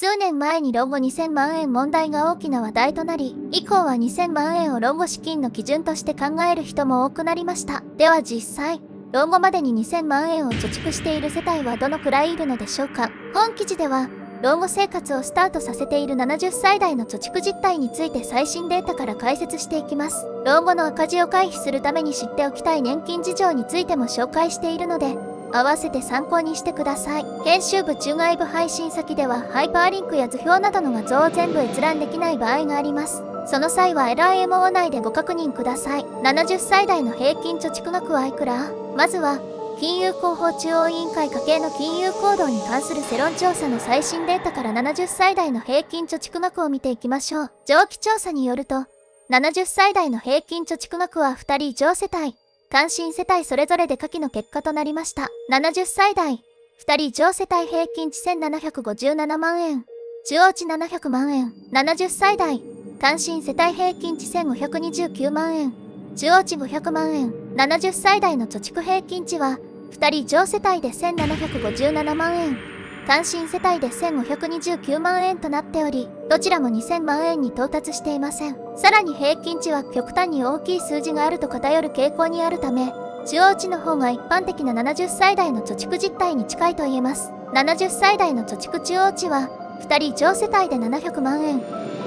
数年前に老後2000万円問題が大きな話題となり、以降は2000万円を老後資金の基準として考える人も多くなりました。では実際、老後までに2000万円を貯蓄している世帯はどのくらいいるのでしょうか。本記事では、老後生活をスタートさせている70歳代の貯蓄実態について最新データから解説していきます。老後の赤字を回避するために知っておきたい年金事情についても紹介しているので、合わせて参考にしてください。編集部中外部配信先ではハイパーリンクや図表などの画像を全部閲覧できない場合があります。その際は LIMO 内でご確認ください。70歳代の平均貯蓄額はいくら？まずは、金融広報中央委員会家計の金融行動に関する世論調査の最新データから70歳代の平均貯蓄額を見ていきましょう。上記調査によると、70歳代の平均貯蓄額は2人以上世帯、単身世帯それぞれで下記の結果となりました。70歳代、2人以上世帯平均値1757万円、中央値700万円。70歳代、単身世帯平均値1529万円、中央値500万円。70歳代の貯蓄平均値は、2人以上世帯で1757万円、単身世帯で1529万円となっており、どちらも2000万円に到達していません。さらに平均値は極端に大きい数字があると偏る傾向にあるため、中央値の方が一般的な70歳代の貯蓄実態に近いと言えます。70歳代の貯蓄中央値は、2人以上世帯で700万円、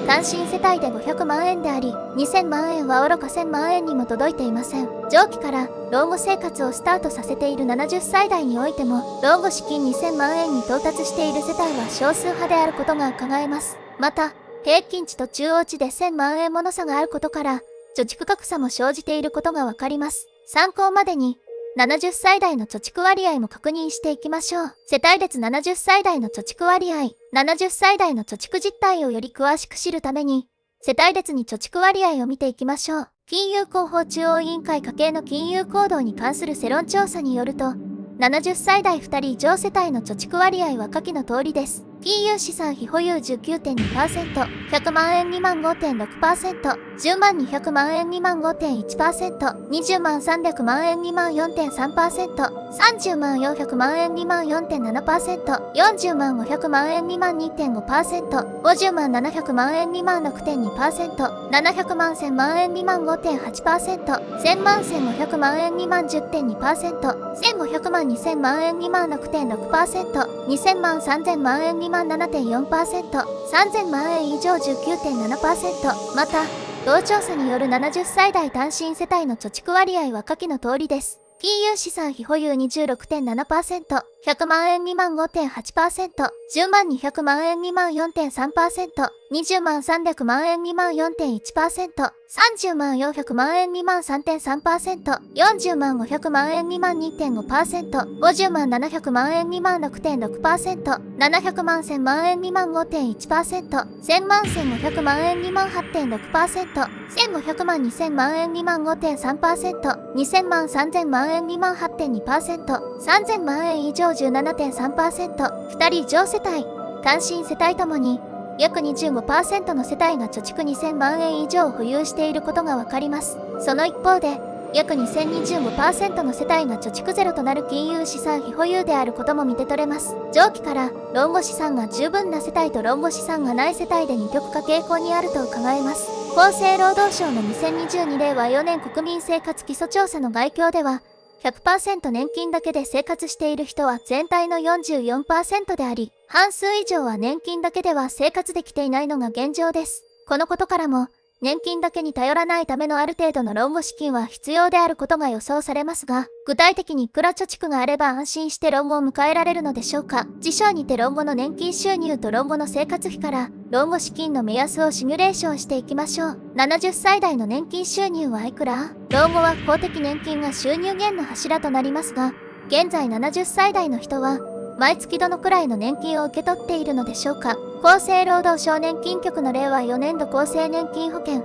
単身世帯で500万円であり、2000万円はおろか1000万円にも届いていません。上記から老後生活をスタートさせている70歳代においても、老後資金2000万円に到達している世帯は少数派であることが伺えます。また、平均値と中央値で1000万円もの差があることから、貯蓄格差も生じていることがわかります。参考までに、70歳代の貯蓄割合も確認していきましょう。世帯別70歳代の貯蓄割合、70歳代の貯蓄実態をより詳しく知るために、世帯別に貯蓄割合を見ていきましょう。金融広報中央委員会家計の金融行動に関する世論調査によると、70歳代2人以上世帯の貯蓄割合は下記の通りです。金融資産非保有 19.2%、100万円未満 5.6%、10万200万円未満 5.1%、20万300万円未満 4.3%、30万400万円未満 4.7%、40万500万円未満 2.5%、50万700万円未満 6.2%、700万1000万円未満 5.8%、1000万1500万円未満 10.2%、1500万2000万円未満 6.6%、2000万3000万円未満 7.4%、3000万円以上 19.7%、また、同調査による70歳代単身世帯の貯蓄割合は下記の通りです。金融資産非保有 26.7%、100万円未満 5.8%、10万200万円未満 4.3%、20万300万円未満 4.1%、30万400万円未満 3.3%、40万500万円未満 2.5%、50万700万円未満 6.6%、700万1000万円未満 5.1%、1000万1500万円未満 8.6%、1500万2000万円未満 5.3%、2000万3000万円未満 8.2%、3000万円以上 17.3%、2人以上世帯、単身世帯ともに、約 25% の世帯が貯蓄2000万円以上を保有していることがわかります。その一方で、約 2025% の世帯が貯蓄ゼロとなる金融資産非保有であることも見て取れます。上記から、老後資産が十分な世帯と老後資産がない世帯で二極化傾向にあると伺えます。厚生労働省の2022令和4年国民生活基礎調査の概況では、100% 年金だけで生活している人は全体の 44% であり、半数以上は年金だけでは生活できていないのが現状です。このことからも、年金だけに頼らないためのある程度の老後資金は必要であることが予想されますが、具体的にいくら貯蓄があれば安心して老後を迎えられるのでしょうか。辞書にて老後の年金収入と老後の生活費から老後資金の目安をシミュレーションしていきましょう。70歳代の年金収入はいくら？老後は公的年金が収入源の柱となりますが、現在70歳代の人は毎月どのくらいの年金を受け取っているのでしょうか。厚生労働省年金局の令和4年度厚生年金保険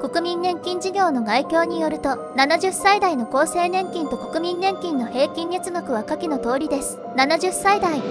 国民年金事業の概況によると、70歳代の厚生年金と国民年金の平均月額は下記の通りです。70歳代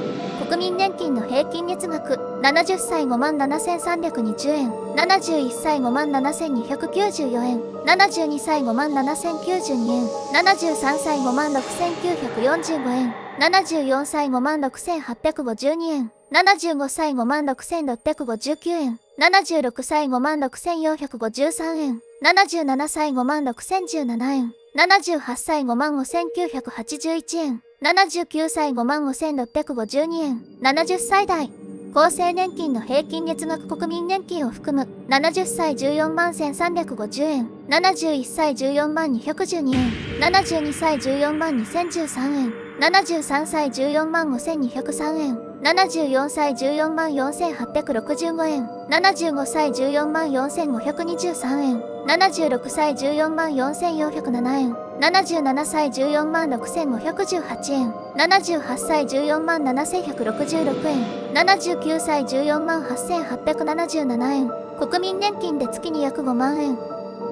国民年金の平均月額、70歳57,320円、71歳57,294円、72歳57,092円、73歳56,945円、74歳56,852円、75歳56,659円。76歳56,453円。77歳56,017円。78歳55,981円。79歳55,652円。70歳代。厚生年金の平均月額国民年金を含む70歳14万1350円。71歳14万212円。72歳14万2013円。73歳14万5203円。74歳14万4865円。75歳14万4523円。76歳14万4407円。77歳14万6518円。78歳14万7166円。79歳14万8877円。国民年金で月に約5万円。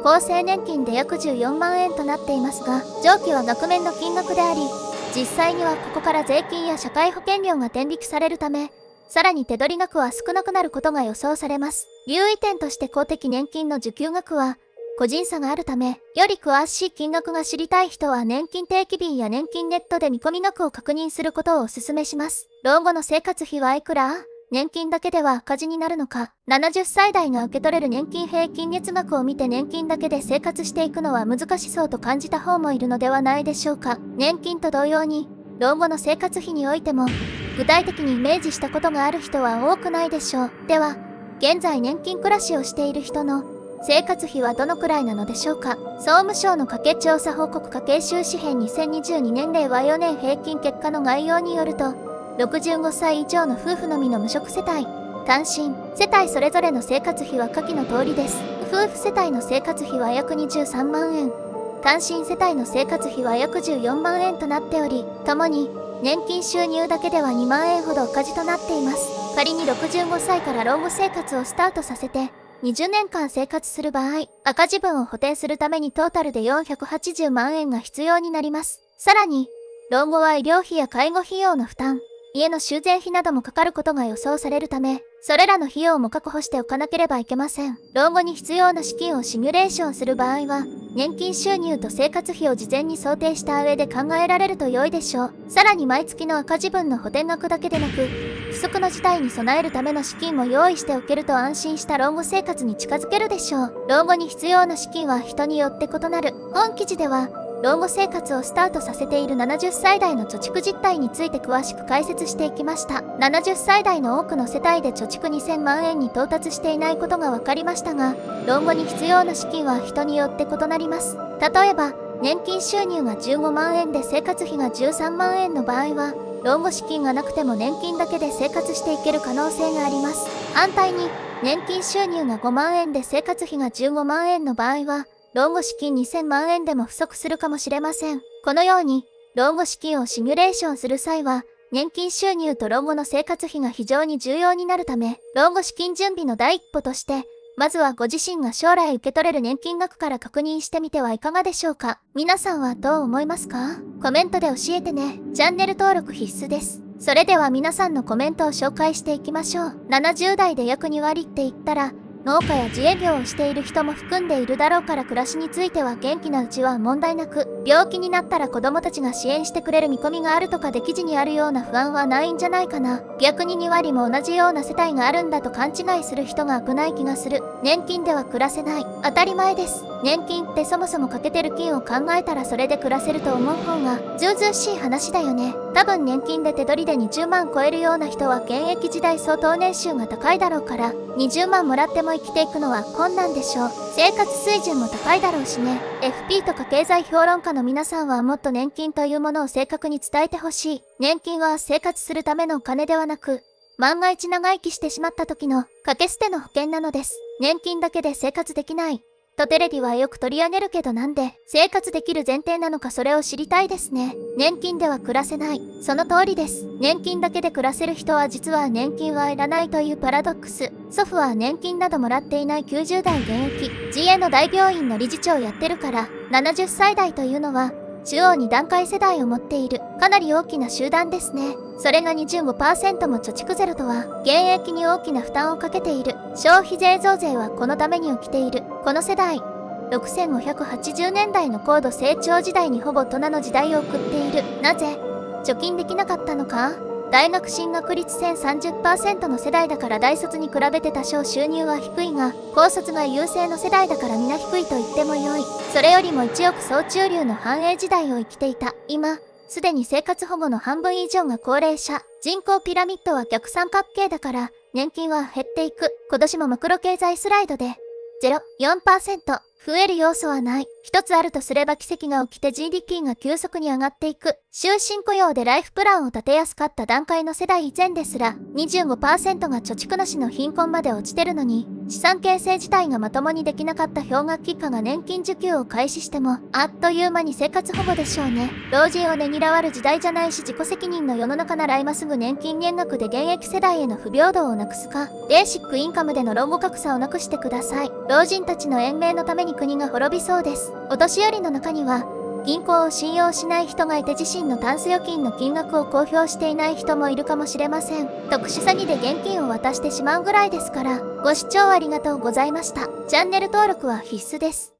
厚生年金で約14万円となっていますが、上記は額面の金額であり、実際にはここから税金や社会保険料が天引きされるため、さらに手取り額は少なくなることが予想されます。留意点として公的年金の受給額は、個人差があるため、より詳しい金額が知りたい人は年金定期便や年金ネットで見込み額を確認することをお勧めします。老後の生活費はいくら？年金だけでは赤字になるのか。70歳代が受け取れる年金平均月額を見て年金だけで生活していくのは難しそうと感じた方もいるのではないでしょうか。年金と同様に、老後の生活費においても、具体的にイメージしたことがある人は多くないでしょう。では、現在年金暮らしをしている人の生活費はどのくらいなのでしょうか。総務省の家計調査報告家計収支編2022年令和4年平均結果の概要によると、65歳以上の夫婦のみの無職世帯、単身世帯それぞれの生活費は下記の通りです。夫婦世帯の生活費は約23万円。単身世帯の生活費は約14万円となっており、ともに年金収入だけでは2万円ほど赤字となっています。仮に65歳から老後生活をスタートさせて、20年間生活する場合、赤字分を補填するためにトータルで480万円が必要になります。さらに、老後は医療費や介護費用の負担、家の修繕費などもかかることが予想されるため、それらの費用も確保しておかなければいけません。老後に必要な資金をシミュレーションする場合は、年金収入と生活費を事前に想定した上で考えられると良いでしょう。さらに毎月の赤字分の補填額だけでなく、不測の事態に備えるための資金も用意しておけると安心した老後生活に近づけるでしょう。老後に必要な資金は人によって異なる。本記事では、老後生活をスタートさせている70歳代の貯蓄実態について詳しく解説していきました。70歳代の多くの世帯で貯蓄2000万円に到達していないことが分かりましたが、老後に必要な資金は人によって異なります。例えば、年金収入が15万円で生活費が13万円の場合は、老後資金がなくても年金だけで生活していける可能性があります。反対に、年金収入が5万円で生活費が15万円の場合は、老後資金2000万円でも不足するかもしれません。このように、老後資金をシミュレーションする際は、年金収入と老後の生活費が非常に重要になるため、老後資金準備の第一歩として、まずはご自身が将来受け取れる年金額から確認してみてはいかがでしょうか。皆さんはどう思いますか？コメントで教えてね。チャンネル登録必須です。それでは皆さんのコメントを紹介していきましょう。70代で約2割って言ったら、農家や自営業をしている人も含んでいるだろうから暮らしについては元気なうちは問題なく、病気になったら子供たちが支援してくれる見込みがあるとかで記事にあるような不安はないんじゃないかな。逆に2割も同じような世帯があるんだと勘違いする人が危ない気がする。年金では暮らせない。当たり前です。年金ってそもそもかけてる金を考えたらそれで暮らせると思う方がずうずうしい話だよね。多分年金で手取りで20万超えるような人は現役時代相当年収が高いだろうから、20万もらっても生きていくのは困難でしょう。生活水準も高いだろうしね。FP とか経済評論家の皆さんはもっと年金というものを正確に伝えてほしい。年金は生活するためのお金ではなく、万が一長生きしてしまった時の掛け捨ての保険なのです。年金だけで生活できないとテレビはよく取り上げるけど、なんで生活できる前提なのかそれを知りたいですね。年金では暮らせない。その通りです。年金だけで暮らせる人は実は年金はいらないというパラドックス。祖父は年金などもらっていない90代現役自営の大病院の理事長をやってるから、70歳代というのは中央に団塊世代を持っているかなり大きな集団ですね。それが 25% も貯蓄ゼロとは現役に大きな負担をかけている。消費税増税はこのために起きている。この世代6580年代の高度成長時代にほぼ大人の時代を送っている。なぜ貯金できなかったのか。大学進学率1030% の世代だから大卒に比べて多少収入は低いが、高卒が優勢の世代だから皆低いと言ってもよい。それよりも一億総中流の繁栄時代を生きていた今、すでに生活保護の半分以上が高齢者。人口ピラミッドは逆三角形だから、年金は減っていく。今年もマクロ経済スライドで、0.4%。増える要素はない。一つあるとすれば奇跡が起きて GDP が急速に上がっていく。終身雇用でライフプランを立てやすかった段階の世代以前ですら、25% が貯蓄なしの貧困まで落ちてるのに、資産形成自体がまともにできなかった氷河期下が年金受給を開始しても、あっという間に生活保護でしょうね。老人をねぎらわる時代じゃないし、自己責任の世の中なら今すぐ年金減額で現役世代への不平等をなくすか、ベーシックインカムでの老後格差をなくしてください。老人たちの延命のために国が滅びそうです。お年寄りの中には、銀行を信用しない人がいて自身のタンス預金の金額を公表していない人もいるかもしれません。特殊詐欺で現金を渡してしまうぐらいですから。ご視聴ありがとうございました。チャンネル登録は必須です。